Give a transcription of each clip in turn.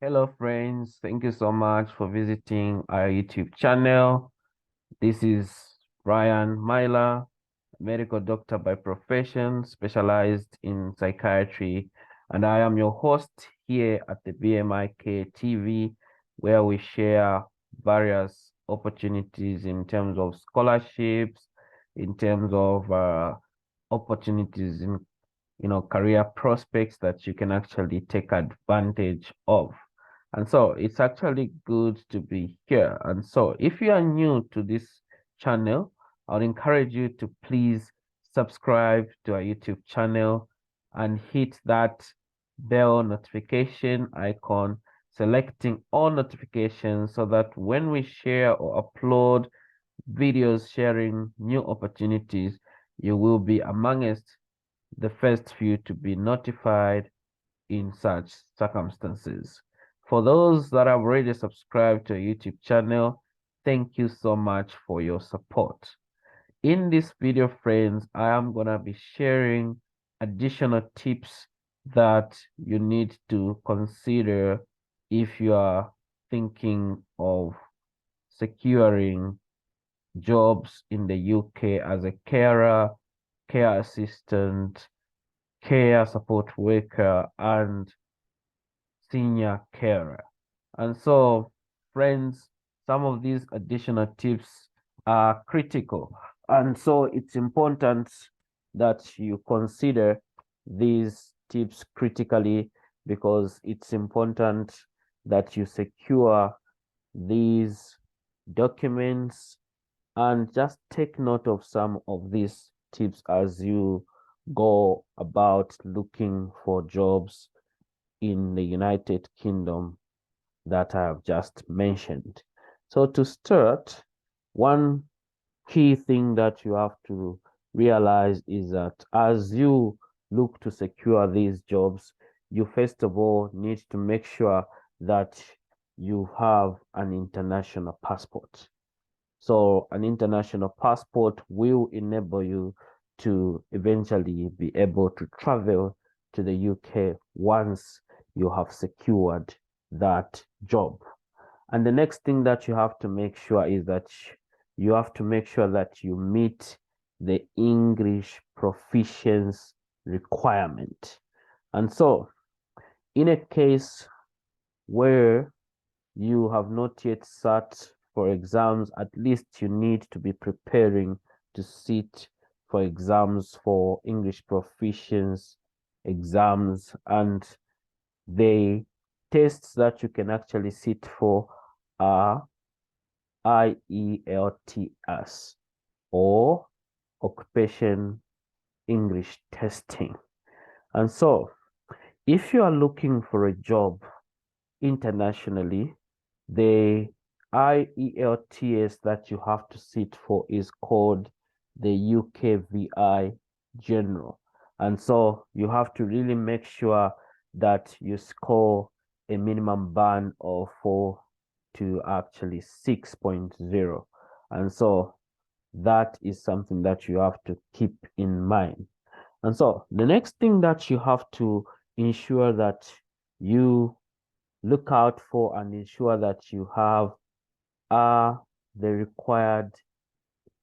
Hello, friends. Thank you so much for visiting our YouTube channel. This is Brian Myler, medical doctor by profession, specialized in psychiatry, and I am your host here at the BMIK TV, where we share various opportunities in terms of scholarships, in terms of opportunities in career prospects that you can actually take advantage of. And so it's actually good to be here. And so if you are new to this channel, I would encourage you to please subscribe to our YouTube channel and hit that bell notification icon, selecting all notifications so that when we share or upload videos sharing new opportunities, you will be amongst the first few to be notified in such circumstances. For those that have already subscribed to our YouTube channel, thank you so much for your support. In this video, friends, I am going to be sharing additional tips that you need to consider if you are thinking of securing jobs in the UK as a carer, care assistant, care support worker, and senior carer. And so, friends, some of these additional tips are critical. And so it's important that you consider these tips critically because it's important that you secure these documents and just take note of some of these tips as you go about looking for jobs in the United Kingdom that I have just mentioned. So to start, one key thing that you have to realize is that as you look to secure these jobs, you first of all need to make sure that you have an international passport. So an international passport will enable you to eventually be able to travel to the UK once you have secured that job. And the next thing that you have to make sure is that you have to make sure that you meet the English proficiency requirement. And so in a case where you have not yet sat for exams, at least you need to be preparing to sit for exams for English proficiency exams, and the tests that you can actually sit for are IELTS or Occupation English Testing. And so if you are looking for a job internationally, the IELTS that you have to sit for is called the UKVI General. And so you have to really make sure that you score a minimum band of 4 to actually 6.0. And so that is something that you have to keep in mind. And so the next thing that you have to ensure that you look out for and ensure that you have are the required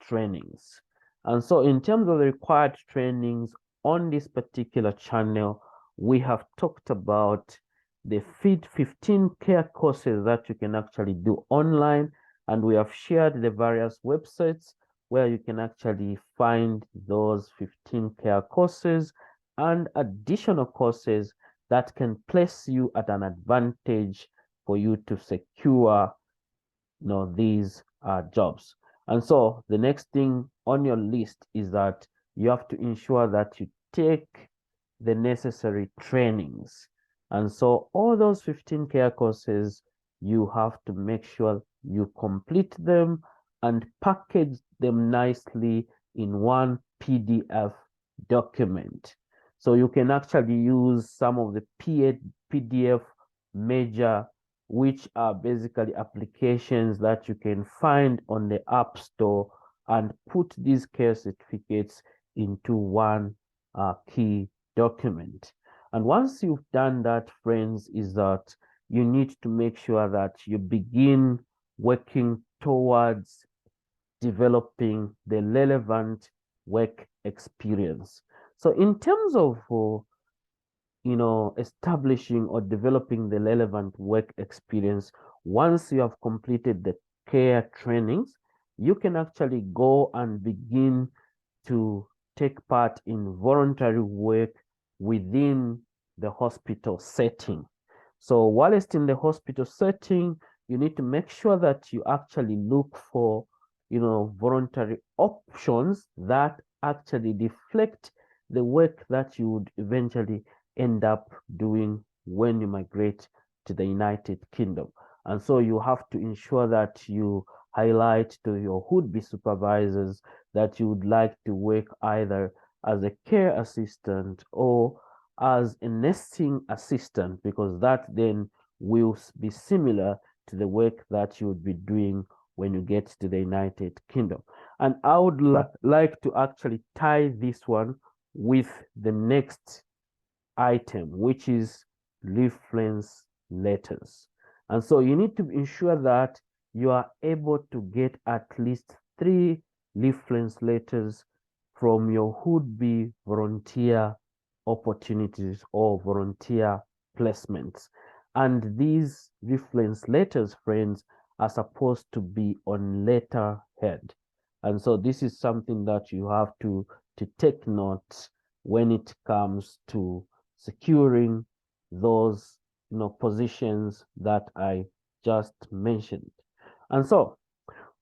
trainings. And so in terms of the required trainings on this particular channel, we have talked about the 15 care courses that you can actually do online, and we have shared the various websites where you can actually find those 15 care courses and additional courses that can place you at an advantage for you to secure these jobs. And so the next thing on your list is that you have to ensure that you take the necessary trainings. And so all those 15 care courses, you have to make sure you complete them and package them nicely in one PDF document. So you can actually use some of the PDF major, which are basically applications that you can find on the App Store, and put these care certificates into one key document. And once you've done that, friends, is that you need to make sure that you begin working towards developing the relevant work experience. So in terms of establishing or developing the relevant work experience, once you have completed the care trainings, you can actually go and begin to take part in voluntary work within the hospital setting. So whilst in the hospital setting, you need to make sure that you actually look for, voluntary options that actually reflect the work that you would eventually end up doing when you migrate to the United Kingdom. And so you have to ensure that you highlight to your would-be supervisors that you would like to work either as a care assistant or as a nursing assistant, because that then will be similar to the work that you would be doing when you get to the United Kingdom. And I would like to actually tie this one with the next item, which is reference letters. And so you need to ensure that you are able to get at least 3 reference letters from your would-be volunteer opportunities or volunteer placements. And these reference letters, friends, are supposed to be on letterhead. And so this is something that you have to take note when it comes to securing those positions that I just mentioned. And so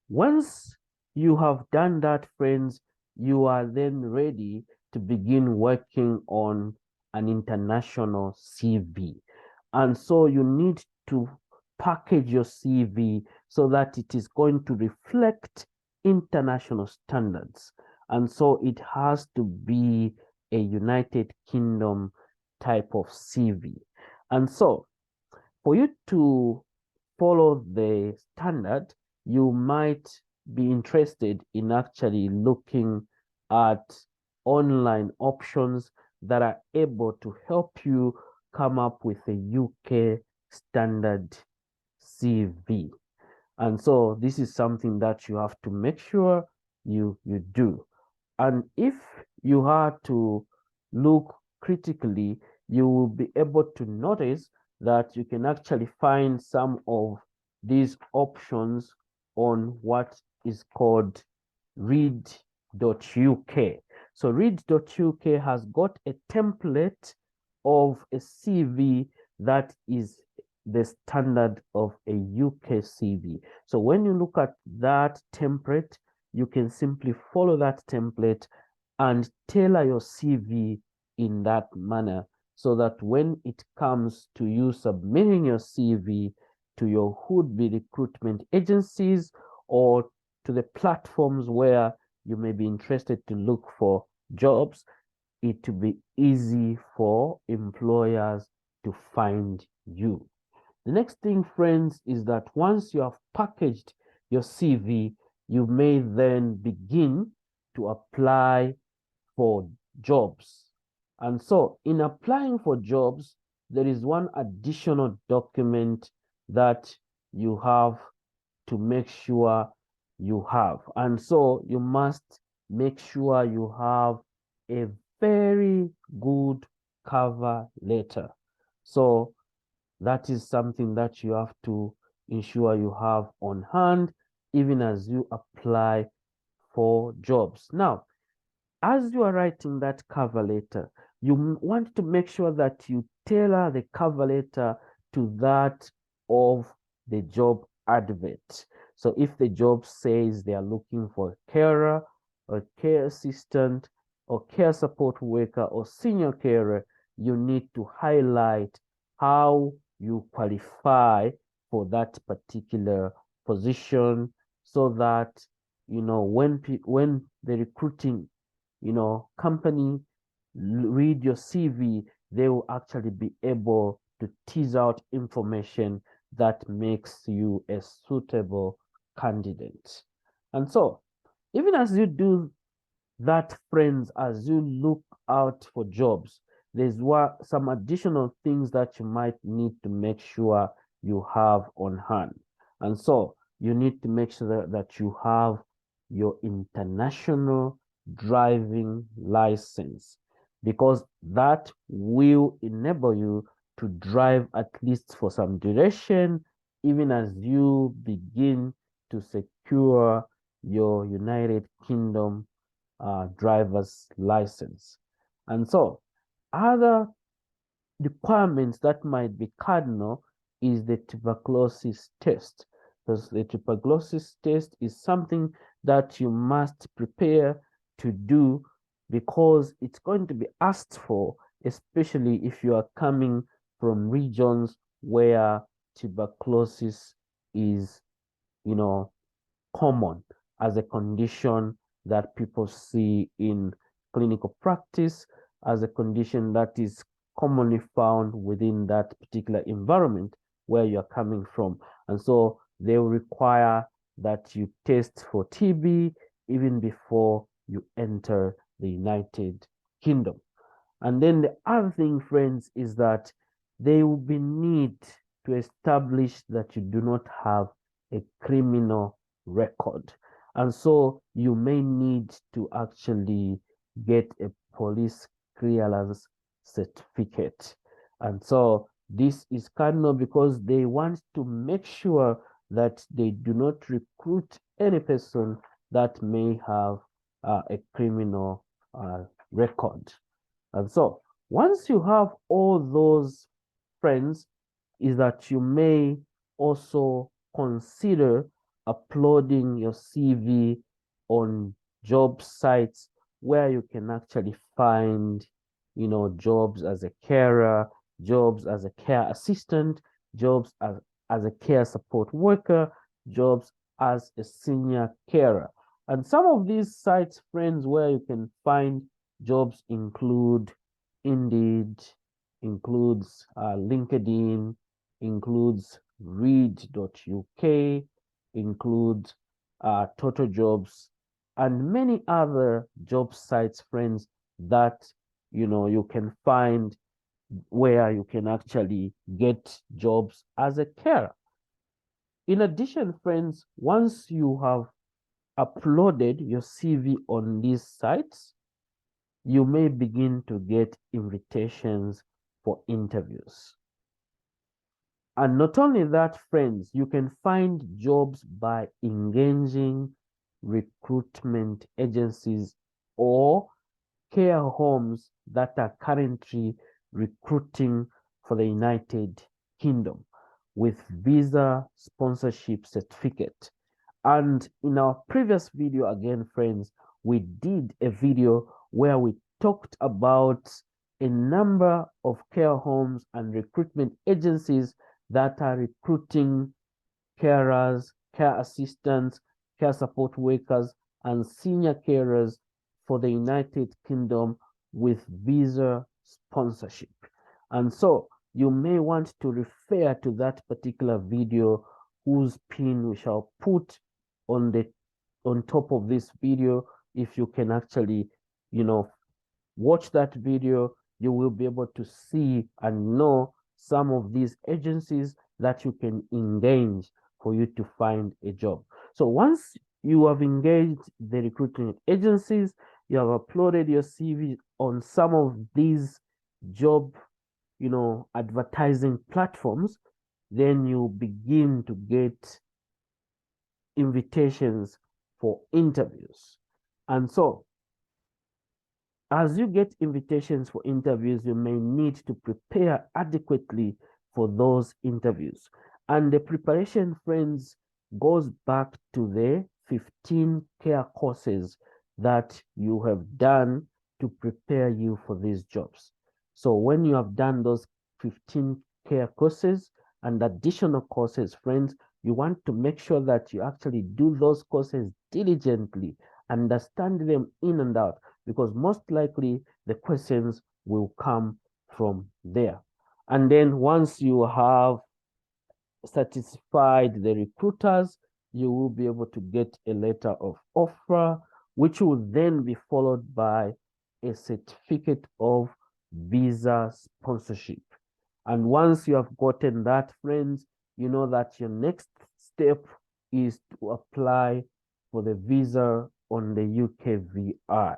once you have done that, friends, you are then ready to begin working on an international CV. And so you need to package your CV so that it is going to reflect international standards. And so it has to be a United Kingdom type of CV. And so for you to follow the standard, you might be interested in actually looking at online options that are able to help you come up with a UK standard CV. And so this is something that you have to make sure you do. And if you are to look critically, you will be able to notice that you can actually find some of these options on what is called read.uk. So read.uk has got a template of a CV that is the standard of a UK CV. So when you look at that template, you can simply follow that template and tailor your CV in that manner, so that when it comes to you submitting your CV to your would-be recruitment agencies or to the platforms where you may be interested to look for jobs, it will be easy for employers to find you. The next thing, friends, is that once you have packaged your CV, you may then begin to apply for jobs. And so in applying for jobs, there is one additional document that you have to make sure you have. And so you must make sure you have a very good cover letter. So that is something that you have to ensure you have on hand, even as you apply for jobs. Now, as you are writing that cover letter, you want to make sure that you tailor the cover letter to that of the job advert. So if the job says they are looking for a carer, a care assistant, or care support worker, or senior carer, you need to highlight how you qualify for that particular position, so that when the recruiting company read your CV, they will actually be able to tease out information that makes you a suitable candidate. And so, even as you do that, friends, as you look out for jobs, there's some additional things that you might need to make sure you have on hand. And so you need to make sure that you have your international driving license, because that will enable you to drive at least for some duration, even as you begin to secure your United Kingdom driver's license. And so other requirements that might be cardinal is the tuberculosis test, because the tuberculosis test is something that you must prepare to do, because it's going to be asked for, especially if you are coming from regions where tuberculosis is, common as a condition that people see in clinical practice, as a condition that is commonly found within that particular environment where you're coming from. And so they will require that you test for TB even before you enter the United Kingdom. And then the other thing, friends, is that there will be need to establish that you do not have a criminal record. And so you may need to actually get a police clearance certificate. And so this is cardinal because they want to make sure that they do not recruit any person that may have a criminal record. And so once you have all those, friends, is that you may also consider uploading your CV on job sites where you can actually find, jobs as a carer, jobs as a care assistant, jobs as a care support worker, jobs as a senior carer. And some of these sites, friends, where you can find jobs include Indeed, includes LinkedIn, includes read.uk, includes Total Jobs, and many other job sites, friends, that you can find where you can actually get jobs as a carer. In addition, friends, once you have uploaded your CV on these sites, you may begin to get invitations for interviews. And not only that, friends, you can find jobs by engaging recruitment agencies or care homes that are currently recruiting for the United Kingdom with visa sponsorship certificate. And in our previous video, again, friends, we did a video where we talked about a number of care homes and recruitment agencies that are recruiting carers, care assistants, care support workers, and senior carers for the United Kingdom with visa sponsorship. And so you may want to refer to that particular video, whose pin we shall put on top of this video. If you can actually, watch that video, you will be able to see and know some of these agencies that you can engage for you to find a job. So once you have engaged the recruitment agencies, you have uploaded your CV on some of these job, advertising platforms, then you begin to get invitations for interviews. And so as you get invitations for interviews, you may need to prepare adequately for those interviews. And the preparation, friends, goes back to the 15 care courses that you have done to prepare you for these jobs. So when you have done those 15 care courses and additional courses, friends, you want to make sure that you actually do those courses diligently, understand them in and out, because most likely the questions will come from there. And then once you have satisfied the recruiters, you will be able to get a letter of offer, which will then be followed by a certificate of visa sponsorship. And once you have gotten that, friends, you know that your next step is to apply for the visa on the UKVI.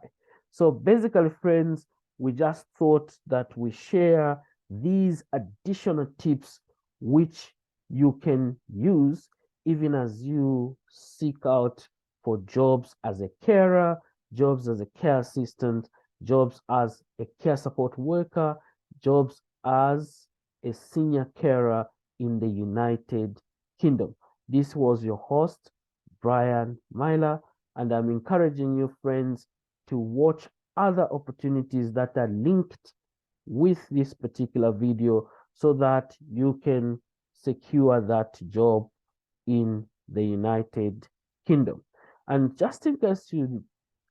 So basically, friends, we just thought that we share these additional tips which you can use even as you seek out for jobs as a carer, jobs as a care assistant, jobs as a care support worker, jobs as a senior carer in the United Kingdom. This was your host, Brian Myler, and I'm encouraging you, friends, to watch other opportunities that are linked with this particular video so that you can secure that job in the United Kingdom. And just in case you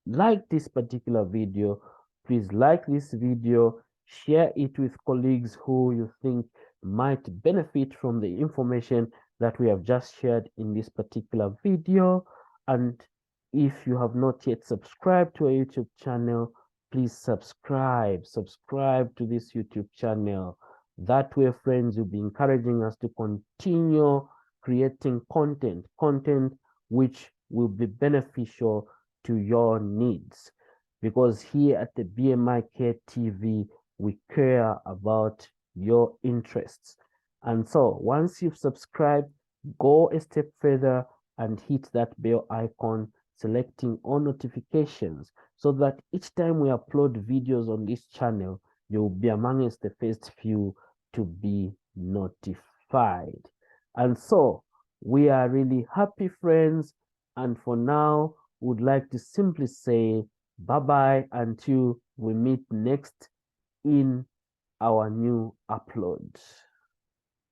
like this particular video, please like this video, share it with colleagues who you think might benefit from the information that we have just shared in this particular video. And if you have not yet subscribed to our YouTube channel, please subscribe to this YouTube channel. That way, friends, you'll be encouraging us to continue creating content which will be beneficial to your needs. Because here at the BMI Care TV, we care about your interests. And so once you've subscribed, go a step further and hit that bell icon, selecting all notifications, so that each time we upload videos on this channel, you'll be amongst the first few to be notified. And so we are really happy, friends. And for now, would like to simply say bye-bye until we meet next in our new upload.